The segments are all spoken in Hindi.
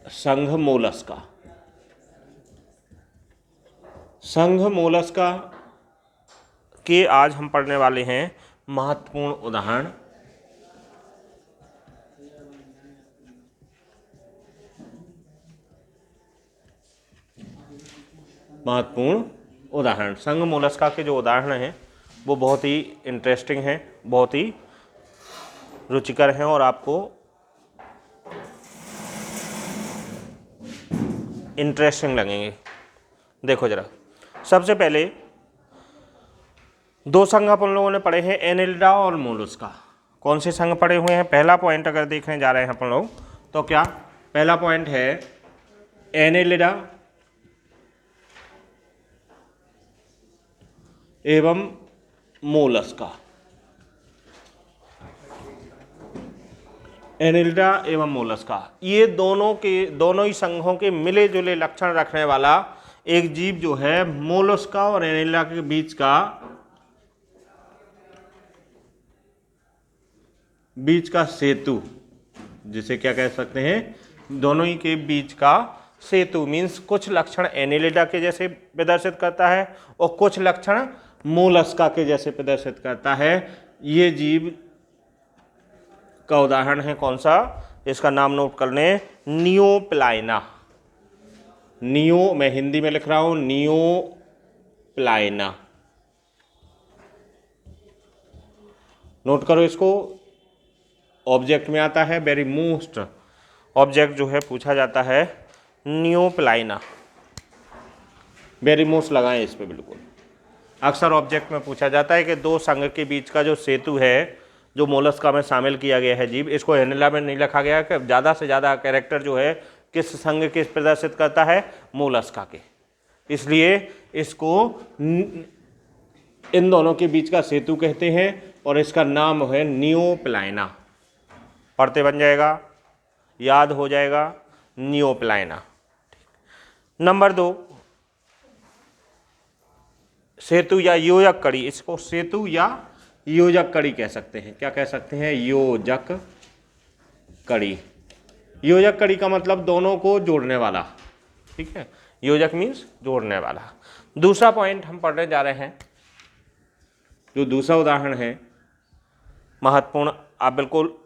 संघ मोलस्का। संघ मोलस्का के आज हम पढ़ने वाले हैं महत्वपूर्ण उदाहरण। महत्वपूर्ण उदाहरण संघ मोलस्का के जो उदाहरण हैं वो बहुत ही इंटरेस्टिंग हैं, बहुत ही रुचिकर हैं और आपको इंटरेस्टिंग लगेंगे। देखो जरा, सबसे पहले दो संघ अपन लोगों ने पढ़े हैं, एनेलिडा और मोलस्का। कौन से संघ पढ़े हुए हैं? पहला पॉइंट अगर देखने जा रहे हैं अपन लोग तो क्या पहला पॉइंट है एनेलिडा एवं मोलस्का। एनेलिडा एवं मोलस्का ये दोनों ही संघों के मिले जुले लक्षण रखने वाला एक जीव जो है मोलस्का और एनेलिडा के बीच का सेतु, जिसे क्या कह सकते हैं, दोनों ही के बीच का सेतु मीन्स कुछ लक्षण एनेलिडा के जैसे प्रदर्शित करता है और कुछ लक्षण मोलस्का के जैसे प्रदर्शित करता है। ये जीव का उदाहरण है कौन सा? इसका नाम नोट कर लें, नियोप्लाइना। नियो मैं हिंदी में लिख रहा हूं, नियोप्लाइना। नोट करो इसको। ऑब्जेक्ट में आता है वेरी मोस्ट ऑब्जेक्ट जो है पूछा जाता है नियोप्लाइना। वेरी मोस्ट लगाएं इस पे बिल्कुल। अक्सर ऑब्जेक्ट में पूछा जाता है कि दो संघ के बीच का जो सेतु है जो मोलस्का में शामिल किया गया है जीव, इसको एनेलिडा में नहीं लिखा गया कि ज़्यादा से ज़्यादा कैरेक्टर जो है किस संघ के प्रदर्शित करता है? मोलस्का के। इसलिए इसको इन दोनों के बीच का सेतु कहते हैं और इसका नाम है नियोप्लाइना। पढ़ते बन जाएगा, याद हो जाएगा, नियोप्लाइना। नंबर 2, सेतु या योजक कड़ी। इसको सेतु या योजक कड़ी कह सकते हैं। क्या कह सकते हैं? योजक कड़ी। योजक कड़ी का मतलब दोनों को जोड़ने वाला, ठीक है। योजक मीन्स जोड़ने वाला। दूसरा पॉइंट हम पढ़ने जा रहे हैं, जो दूसरा उदाहरण है महत्वपूर्ण, आप बिल्कुल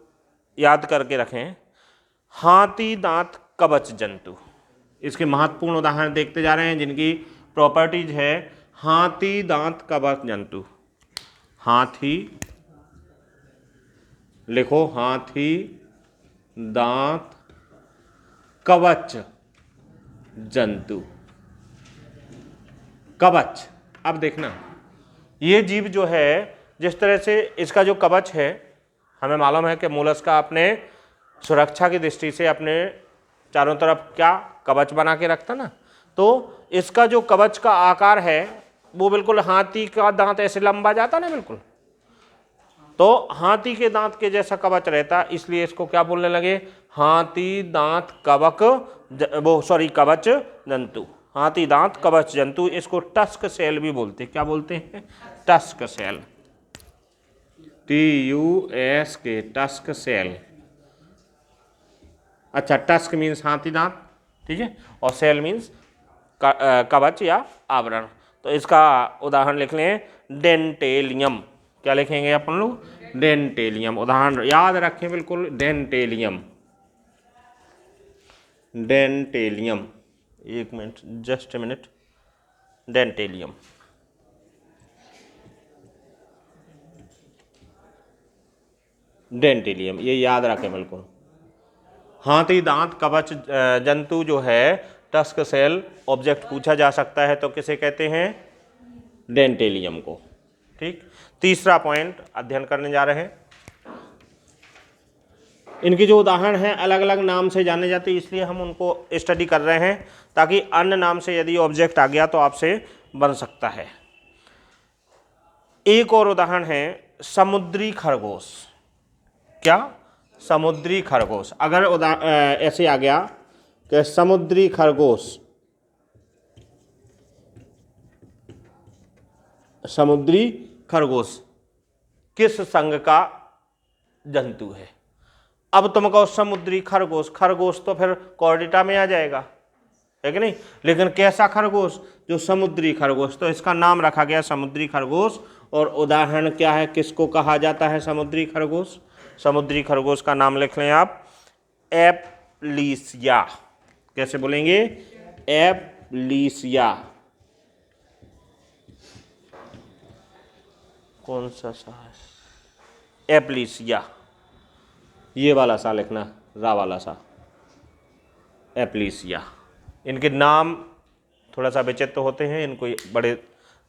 याद करके रखें, हाथी दांत कवच जंतु। इसके महत्वपूर्ण उदाहरण देखते जा रहे हैं जिनकी प्रॉपर्टीज है हाथी दांत कवच जंतु। हाथी लिखो, हाथी दांत कवच जंतु। कवच, अब देखना ये जीव जो है जिस तरह से इसका जो कवच है, हमें मालूम है कि मोलस्का अपने सुरक्षा की दृष्टि से अपने चारों तरफ क्या कवच बना के रखता ना, तो इसका जो कवच का आकार है वो बिल्कुल हाथी का दांत ऐसे लंबा जाता ना बिल्कुल, तो हाथी के दांत के जैसा कवच रहता, इसलिए इसको क्या बोलने लगे? हाथी दांत कवच जंतु। हाथी दांत कवच जंतु। इसको टस्क सेल भी बोलते हैं। क्या बोलते हैं? Tusk shell. TUSK, tusk shell. अच्छा, टस्क मीन्स हाथी दांत, ठीक है, और सेल मीन्स कवच या आवरण। तो इसका उदाहरण लिख लें डेंटेलियम। क्या लिखेंगे अपन लोग? डेंटेलियम। उदाहरण याद रखें बिल्कुल, डेंटेलियम। डेंटेलियम, एक minute, just a minute. Dentalium. Dentalium, ये याद रखें बिल्कुल। हाथी दांत कवच जंतु जो है टस्क सेल ऑब्जेक्ट पूछा जा सकता है तो किसे कहते हैं? डेंटेलियम को। ठीक। तीसरा पॉइंट अध्ययन करने जा रहे हैं। इनके जो उदाहरण हैं अलग अलग नाम से जाने जाते हैं, इसलिए हम उनको स्टडी कर रहे हैं ताकि अन्य नाम से यदि ऑब्जेक्ट आ गया तो आपसे बन सकता है। एक और उदाहरण है समुद्री खरगोश। क्या? समुद्री खरगोश। अगर ऐसे आ गया कि समुद्री खरगोश, समुद्री खरगोश किस संघ का जंतु है? अब तुम कहो समुद्री खरगोश, खरगोश तो फिर कॉर्डेटा में आ जाएगा, है कि नहीं, लेकिन कैसा खरगोश, जो समुद्री खरगोश, तो इसका नाम रखा गया समुद्री खरगोश। और उदाहरण क्या है, किसको कहा जाता है समुद्री खरगोश? समुद्री खरगोश का नाम लिख लें आप, एप्लीसिया। कैसे बोलेंगे? एप्लीसिया। कौन सा सा है? एप्लीसिया, ये वाला सा लिखना, रा वाला सा, एप्लीसिया। इनके नाम थोड़ा सा विचित्र होते हैं, इनको बड़े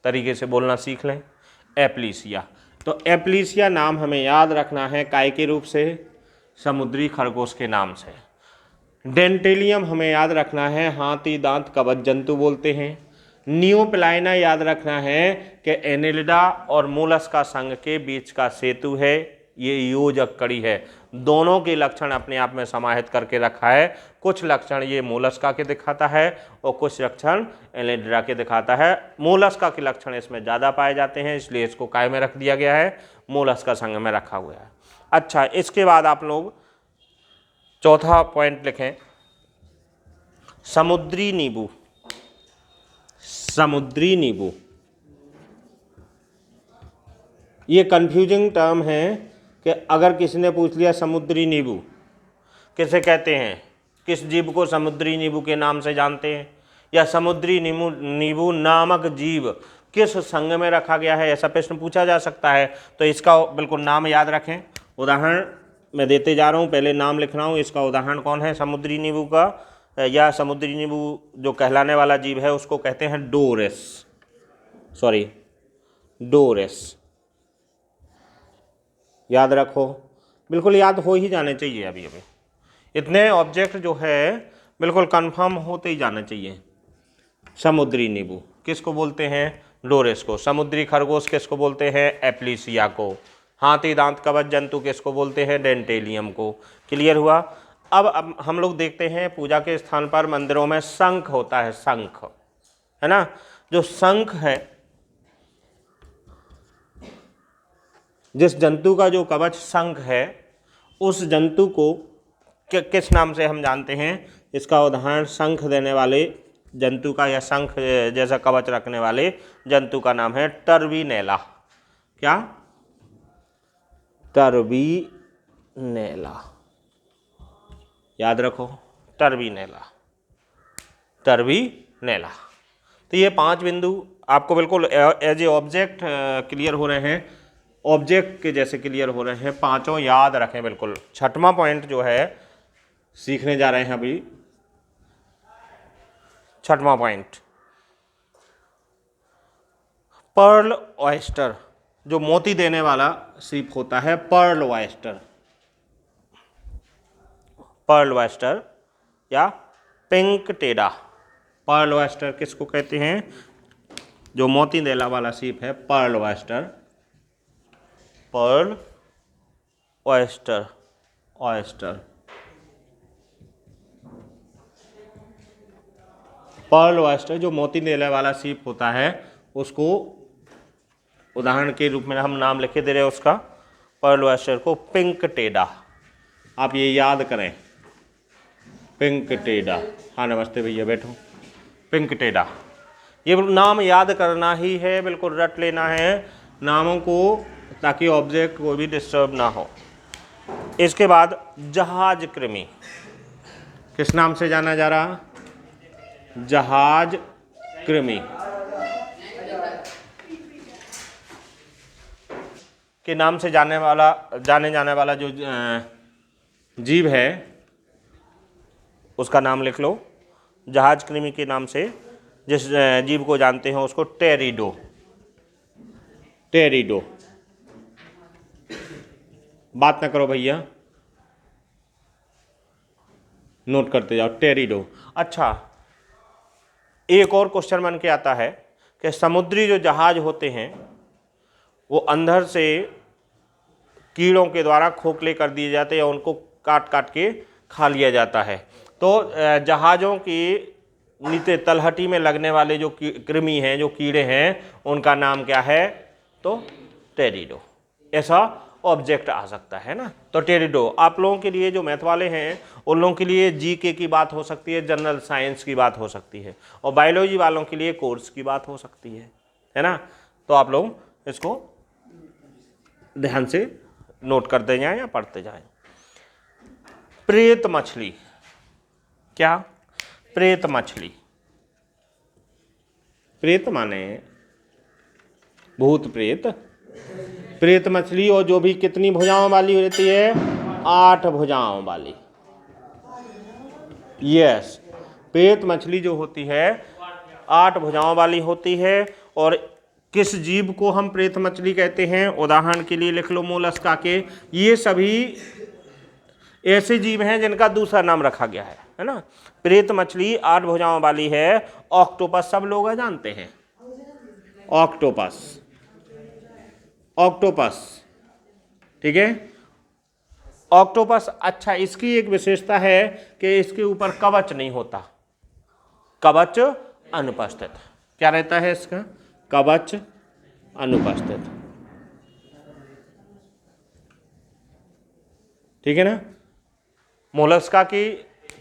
तरीके से बोलना सीख लें। एप्लीसिया, तो एप्लीसिया नाम हमें याद रखना है काय के रूप से? समुद्री खरगोश के नाम से। डेंटेलियम हमें याद रखना है, हाथी दांत कवच जंतु बोलते हैं। नियोप्लाइना याद रखना है कि एनेलिडा और मोलस्का संघ के बीच का सेतु है, ये योजक कड़ी है। दोनों के लक्षण अपने आप में समाहित करके रखा है। कुछ लक्षण ये मोलस्का के दिखाता है और कुछ लक्षण एनेलिडा के दिखाता है। मोलस्का के लक्षण इसमें ज़्यादा पाए जाते हैं, इसलिए इसको काय में रख दिया गया है, मोलस्का संघ में रखा हुआ है। अच्छा, इसके बाद आप लोग चौथा पॉइंट लिखें, समुद्री नींबू। समुद्री नींबू ये कंफ्यूजिंग टर्म है कि अगर किसी ने पूछ लिया समुद्री नींबू किसे कहते हैं, किस जीव को समुद्री नींबू के नाम से जानते हैं, या समुद्री नींबू नामक जीव किस संघ में रखा गया है, ऐसा प्रश्न पूछा जा सकता है। तो इसका बिल्कुल नाम याद रखें। उदाहरण मैं देते जा रहा हूँ, पहले नाम लिख रहा हूँ। इसका उदाहरण कौन है समुद्री नींबू का, या समुद्री नींबू जो कहलाने वाला जीव है उसको कहते हैं डोरेस, सॉरी डोरेस। याद रखो, बिल्कुल याद हो ही जाने चाहिए। अभी अभी इतने ऑब्जेक्ट जो है बिल्कुल कंफर्म होते ही जाने चाहिए। समुद्री नींबू किसको बोलते हैं? डोरेस को। समुद्री खरगोश किसको बोलते हैं? एप्लीसिया को। हाथी दांत कवच जंतु किसको बोलते हैं? डेंटेलियम को। क्लियर हुआ? अब हम लोग देखते हैं पूजा के स्थान पर मंदिरों में शंख होता है, शंख, है ना। जो शंख है, जिस जंतु का जो कवच शंख है, उस जंतु को किस नाम से हम जानते हैं? इसका उदाहरण शंख देने वाले जंतु का या शंख जैसा कवच रखने वाले जंतु का नाम है टर्बीनेला। क्या? टर्बीनेला। याद रखो, टर्बीनेला, टर्बीनेला। तो ये 5 बिंदु आपको बिल्कुल एज ए ऑब्जेक्ट क्लियर हो रहे हैं, ऑब्जेक्ट के जैसे क्लियर हो रहे हैं। पांचों याद रखें बिल्कुल। छठवां पॉइंट जो है सीखने जा रहे हैं अभी, छठवां पॉइंट, पर्ल ऑयस्टर, जो मोती देने वाला सीप होता है, पर्ल ऑयस्टर। पर्ल ऑयस्टर या पिंक टेडा। पर्ल ऑयस्टर किसको कहते हैं? जो मोती देने वाला सीप है, pearl oyster. Pearl oyster, oyster, pearl oyster जो मोती देने वाला सीप होता है, उसको उदाहरण के रूप में हम नाम लिखे दे रहे हैं उसका, पर्ल ऑयस्टर को पिंक टेडा। आप ये याद करें, पिंक टेडा। हाँ नमस्ते भैया, बैठो। पिंक टेडा, ये नाम याद करना ही है, बिल्कुल रट लेना है नामों को, ताकि ऑब्जेक्ट को भी डिस्टर्ब ना हो। इसके बाद जहाज कृमि, किस नाम से जाना जा रहा? जहाज कृमि के नाम से जाने जाने वाला जो जीव है उसका नाम लिख लो। जहाज कृमि के नाम से जिस जीव को जानते हैं उसको टेरिडो, टेरिडो। बात ना करो भैया, नोट करते जाओ, टेरिडो। अच्छा, एक और क्वेश्चन बन के आता है कि समुद्री जो जहाज होते हैं वो अंदर से कीड़ों के द्वारा खोखले कर दिए जाते हैं या उनको काट काट के खा लिया जाता है। तो जहाज़ों की नीचे तलहटी में लगने वाले जो कृमि हैं, जो कीड़े हैं, उनका नाम क्या है? तो टेरिडो। ऐसा ऑब्जेक्ट आ सकता है ना। तो टेरिडो आप लोगों के लिए जो मैथ वाले हैं उन लोगों के लिए जीके की बात हो सकती है, जनरल साइंस की बात हो सकती है, और बायोलॉजी वालों के लिए कोर्स की बात हो सकती है ना। तो आप लोग इसको ध्यान से नोट करते जाएं या पढ़ते जाएं। प्रेत मछली, क्या? प्रेत मछली। प्रेत माने भूत प्रेत। प्रेत मछली, और जो भी कितनी भुजाओं वाली रहती है? 8 भुजाओं वाली। यस, प्रेत मछली जो होती है 8 भुजाओं वाली होती है। और किस जीव को हम प्रेत मछली कहते हैं? उदाहरण के लिए लिख लो मोलस्का के। ये सभी ऐसे जीव हैं जिनका दूसरा नाम रखा गया है ना। प्रेत मछली 8 भुजाओं वाली है। ऑक्टोपस सब लोग जानते हैं, ऑक्टोपस, ऑक्टोपस, ठीक है। ऑक्टोपस, अच्छा, इसकी एक विशेषता है कि इसके ऊपर कवच नहीं होता, कवच अनुपस्थित। क्या रहता है इसका? कवच अनुपस्थित, ठीक है ना। मोलस्का की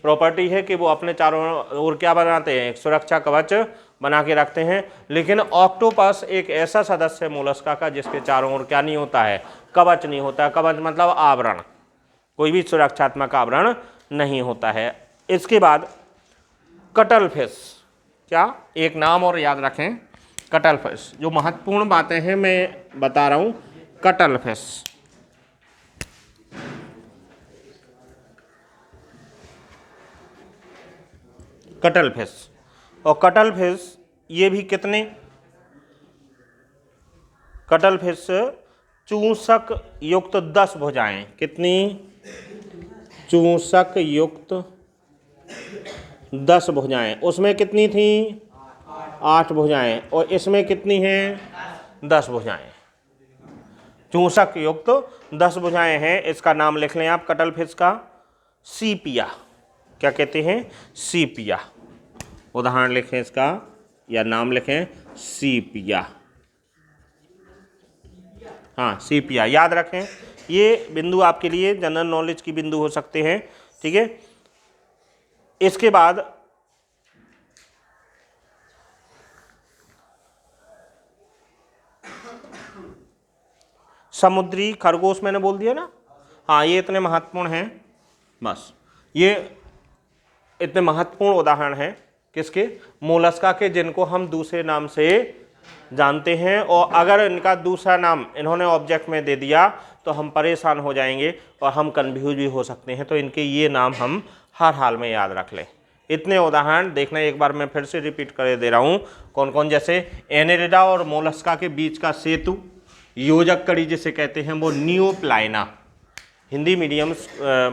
प्रॉपर्टी है कि वो अपने चारों ओर क्या बनाते हैं? एक सुरक्षा कवच बना के रखते हैं। लेकिन ऑक्टोपस एक ऐसा सदस्य है मोलस्का का जिसके चारों ओर क्या नहीं होता है? कवच नहीं होता। कवच मतलब आवरण, कोई भी सुरक्षात्मक आवरण नहीं होता है। इसके बाद कटल फिश, क्या? एक नाम और याद रखें, कटल फिश। जो महत्वपूर्ण बातें हैं मैं बता रहा हूं। Cuttle fish, cuttle fish. और कटल फिश ये भी कितने? कटल फिश चूसक युक्त 10 भुजाएं। कितनी? चूसक युक्त 10 भुजाएं। उसमें कितनी थी? 8 भुजाएं। और इसमें कितनी हैं? 10 भुजाएं। चूसक युक्त 10 भुजाएं हैं। इसका नाम लिख लें आप कटल फिश का, सीपिया। क्या कहते हैं? सीपिया। उदाहरण लिखें इसका या नाम लिखें, सीपिया। हाँ, सीपिया याद रखें। ये बिंदु आपके लिए जनरल नॉलेज की बिंदु हो सकते हैं, ठीक है। इसके बाद समुद्री खरगोश मैंने बोल दिया ना। हाँ, ये इतने महत्वपूर्ण हैं, बस ये इतने महत्वपूर्ण उदाहरण हैं किसके? मोलस्का के, जिनको हम दूसरे नाम से जानते हैं। और अगर इनका दूसरा नाम इन्होंने ऑब्जेक्ट में दे दिया तो हम परेशान हो जाएंगे और हम कन्फ्यूज भी हो सकते हैं। तो इनके ये नाम हम हर हाल में याद रख लें। इतने उदाहरण देखना, एक बार मैं फिर से रिपीट कर दे रहा हूँ। कौन कौन? जैसे एनेलिडा और मोलस्का के बीच का सेतु, योजक कड़ी जिसे कहते हैं, वो नियोप्लाइना। हिंदी मीडियम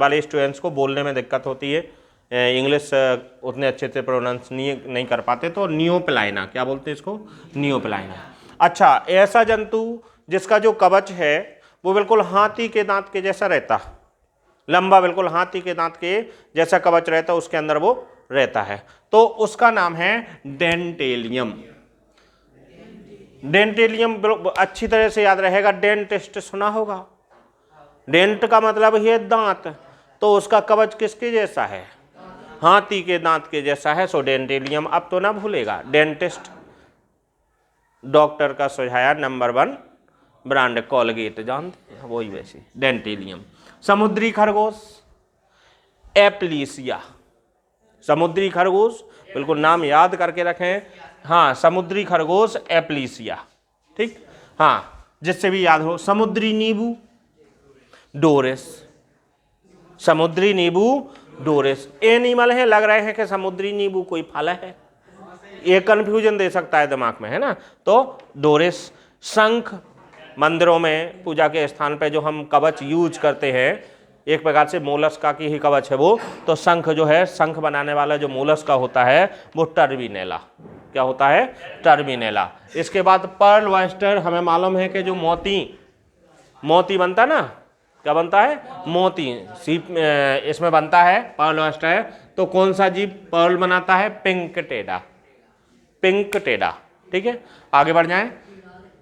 वाले स्टूडेंट्स को बोलने में दिक्कत होती है, इंग्लिश उतने अच्छे से प्रोनाउंस नहीं कर पाते, तो नियोप्लाइना, क्या बोलते हैं इसको? नियोप्लाइना। अच्छा, ऐसा जंतु जिसका जो कवच है वो बिल्कुल हाथी के दांत के जैसा रहता, लंबा, बिल्कुल हाथी के दांत के जैसा कवच रहता, उसके अंदर वो रहता है, तो उसका नाम है डेंटेलियम। डेंटेलियम अच्छी तरह से याद रहेगा। डेंटिस्ट सुना होगा, डेंट का मतलब ही है दांत, तो उसका कवच किसके जैसा है? हाथी के दांत के जैसा है। सो डेंटेलियम अब तो ना भूलेगा। डेंटिस्ट, डॉक्टर का सुझाया नंबर 1 ब्रांड कॉलगेट, जानते हैं वही, वैसे डेंटेलियम। समुद्री खरगोश एप्लीसिया। समुद्री खरगोश, बिल्कुल नाम याद करके रखें। हाँ, समुद्री खरगोश एप्लीसिया, ठीक। हाँ, जिससे भी याद हो। समुद्री नींबू डोरिस, समुद्री नींबू डोरिस। एनिमल है, लग रहे हैं कि समुद्री नींबू कोई फल है, ये कंफ्यूजन दे सकता है दिमाग में, है ना। तो डोरिस। शंख, मंदिरों में पूजा के स्थान पे जो हम कवच यूज करते हैं, एक प्रकार से मोलस्का की ही कवच है वो। तो शंख जो है, शंख बनाने वाला जो मोलस्का होता है वो टर्बिनेला। क्या होता है? टर्बिनेला। इसके बाद पर्ल ऑयस्टर, हमें मालूम है कि जो मोती बनता ना, क्या बनता है? मोती। सीप इसमें बनता है पर्ल ऑयस्टर। तो कौन सा जीव पर्ल बनाता है? पिंक टेडा, पिंक टेडा, ठीक है। आगे बढ़ जाएं।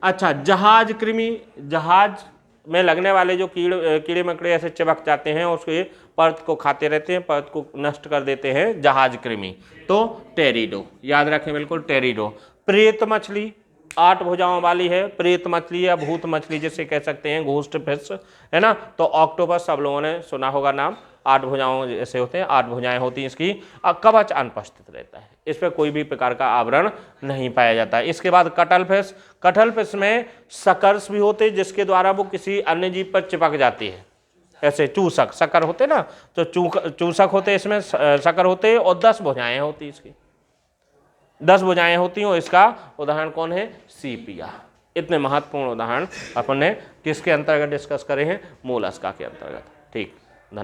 अच्छा, जहाज कृमि, जहाज में लगने वाले जो कीड़े मकड़े ऐसे चिपक जाते हैं, उसके परत को खाते रहते हैं, परत को नष्ट कर देते हैं जहाज कृमि, तो टेरिडो, याद रखें बिल्कुल टेरिडो। प्रेत मछली 8 भुजाओं वाली है, प्रेत मछली या भूत मछली जिसे कह सकते हैं, घोस्ट फिश, है ना। तो ऑक्टोपस सब लोगों ने सुना होगा नाम, 8 भुजाओं जैसे होते हैं, 8 भुजाएं होती हैं इसकी, और कवच अनुपस्थित रहता है, इस पर कोई भी प्रकार का आवरण नहीं पाया जाता है। इसके बाद कटल फिश, कटल फिश में सकर्स भी होते हैं जिसके द्वारा वो किसी अन्य जीव पर चिपक जाती है, ऐसे चूसक, शकर होते ना, तो चूसक होते इसमें, शकर होते, और 10 भुजाएं होती इसकी, 10 भुजाएं होती हैं। और इसका उदाहरण कौन है, सीपिया। इतने महत्वपूर्ण उदाहरण अपन ने किसके अंतर्गत डिस्कस करे हैं, मोलस्का के अंतर्गत। ठीक।